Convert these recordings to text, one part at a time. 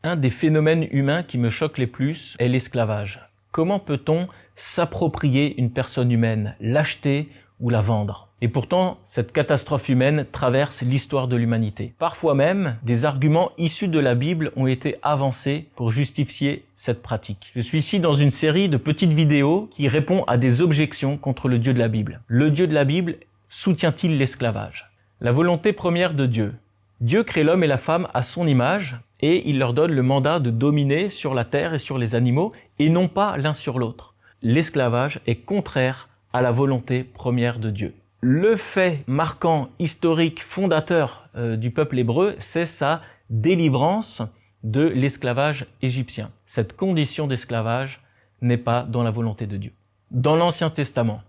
Un des phénomènes humains qui me choque les plus est l'esclavage. Comment peut-on s'approprier une personne humaine, l'acheter ou la vendre? Et pourtant, cette catastrophe humaine traverse l'histoire de l'humanité. Parfois même, des arguments issus de la Bible ont été avancés pour justifier cette pratique. Je suis ici dans une série de petites vidéos qui répond à des objections contre le Dieu de la Bible. Le Dieu de la Bible soutient-il l'esclavage? La volonté première de Dieu. Dieu crée l'homme et la femme à son image et il leur donne le mandat de dominer sur la terre et sur les animaux et non pas l'un sur l'autre. L'esclavage est contraire à la volonté première de Dieu. Le fait marquant, historique, fondateur du peuple hébreu, c'est sa délivrance de l'esclavage égyptien. Cette condition d'esclavage n'est pas dans la volonté de Dieu. Dans l'Ancien Testament,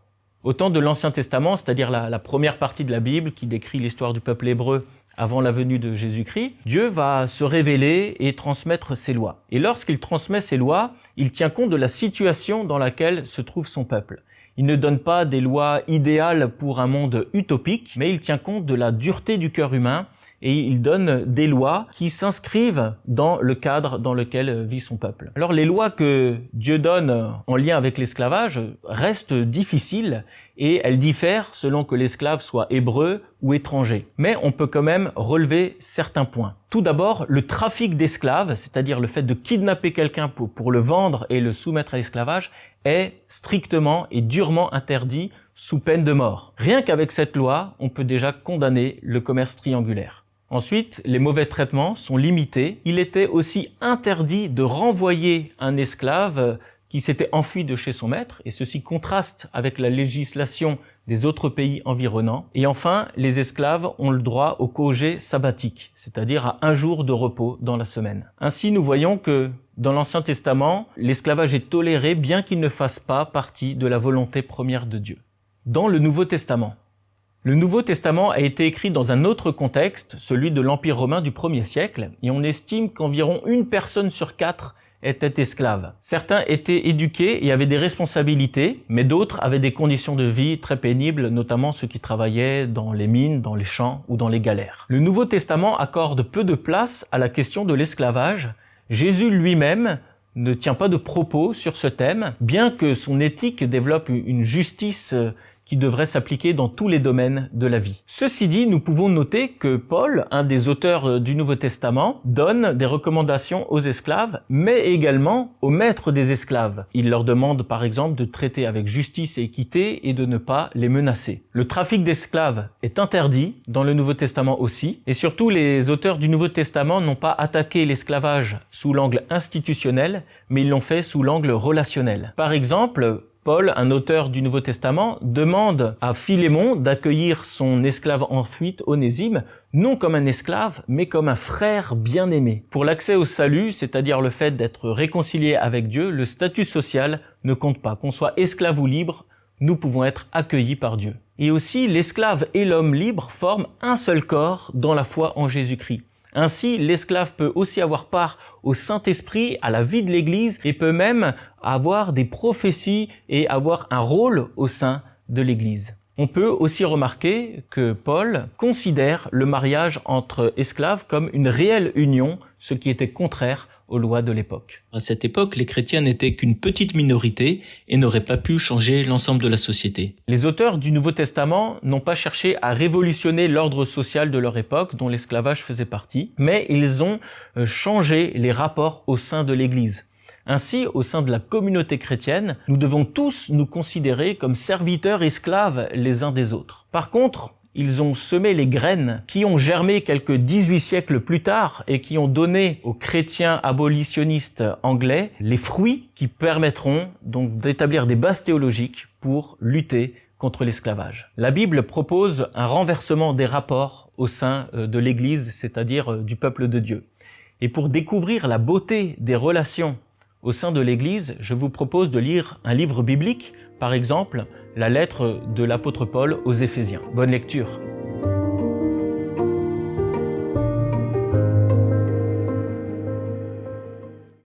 au temps de l'Ancien Testament, c'est-à-dire la première partie de la Bible qui décrit l'histoire du peuple hébreu avant la venue de Jésus-Christ, Dieu va se révéler et transmettre ses lois. Et lorsqu'il transmet ses lois, il tient compte de la situation dans laquelle se trouve son peuple. Il ne donne pas des lois idéales pour un monde utopique, mais il tient compte de la dureté du cœur humain et il donne des lois qui s'inscrivent dans le cadre dans lequel vit son peuple. Alors les lois que Dieu donne en lien avec l'esclavage restent difficiles et elles diffèrent selon que l'esclave soit hébreu ou étranger. Mais on peut quand même relever certains points. Tout d'abord, le trafic d'esclaves, c'est-à-dire le fait de kidnapper quelqu'un pour le vendre et le soumettre à l'esclavage, est strictement et durement interdit sous peine de mort. Rien qu'avec cette loi, on peut déjà condamner le commerce triangulaire. Ensuite, les mauvais traitements sont limités. Il était aussi interdit de renvoyer un esclave qui s'était enfui de chez son maître, et ceci contraste avec la législation des autres pays environnants. Et enfin, les esclaves ont le droit au congé sabbatique, c'est-à-dire à un jour de repos dans la semaine. Ainsi, nous voyons que dans l'Ancien Testament, l'esclavage est toléré bien qu'il ne fasse pas partie de la volonté première de Dieu. Dans le Nouveau Testament, le Nouveau Testament a été écrit dans un autre contexte, celui de l'Empire romain du 1er siècle, et on estime qu'environ 1 personne sur 4 était esclave. Certains étaient éduqués et avaient des responsabilités, mais d'autres avaient des conditions de vie très pénibles, notamment ceux qui travaillaient dans les mines, dans les champs ou dans les galères. Le Nouveau Testament accorde peu de place à la question de l'esclavage. Jésus lui-même ne tient pas de propos sur ce thème, bien que son éthique développe une justice qui devrait s'appliquer dans tous les domaines de la vie. Ceci dit, nous pouvons noter que Paul, un des auteurs du Nouveau Testament, donne des recommandations aux esclaves, mais également aux maîtres des esclaves. Il leur demande par exemple de traiter avec justice et équité et de ne pas les menacer. Le trafic d'esclaves est interdit dans le Nouveau Testament aussi, et surtout les auteurs du Nouveau Testament n'ont pas attaqué l'esclavage sous l'angle institutionnel, mais ils l'ont fait sous l'angle relationnel. Par exemple, Paul, un auteur du Nouveau Testament, demande à Philémon d'accueillir son esclave en fuite, Onésime, non comme un esclave, mais comme un frère bien-aimé. Pour l'accès au salut, c'est-à-dire le fait d'être réconcilié avec Dieu, le statut social ne compte pas. Qu'on soit esclave ou libre, nous pouvons être accueillis par Dieu. Et aussi, l'esclave et l'homme libre forment un seul corps dans la foi en Jésus-Christ. Ainsi, l'esclave peut aussi avoir part au Saint-Esprit, à la vie de l'Église, et peut même avoir des prophéties et avoir un rôle au sein de l'Église. On peut aussi remarquer que Paul considère le mariage entre esclaves comme une réelle union, ce qui était contraire aux lois de l'époque. À cette époque, les chrétiens n'étaient qu'une petite minorité et n'auraient pas pu changer l'ensemble de la société. Les auteurs du Nouveau Testament n'ont pas cherché à révolutionner l'ordre social de leur époque, dont l'esclavage faisait partie, mais ils ont changé les rapports au sein de l'Église. Ainsi, au sein de la communauté chrétienne, nous devons tous nous considérer comme serviteurs esclaves les uns des autres. Par contre, ils ont semé les graines qui ont germé quelques 18 siècles plus tard et qui ont donné aux chrétiens abolitionnistes anglais les fruits qui permettront donc d'établir des bases théologiques pour lutter contre l'esclavage. La Bible propose un renversement des rapports au sein de l'Église, c'est-à-dire du peuple de Dieu. Et pour découvrir la beauté des relations au sein de l'Église, je vous propose de lire un livre biblique, par exemple, la lettre de l'apôtre Paul aux Éphésiens. Bonne lecture.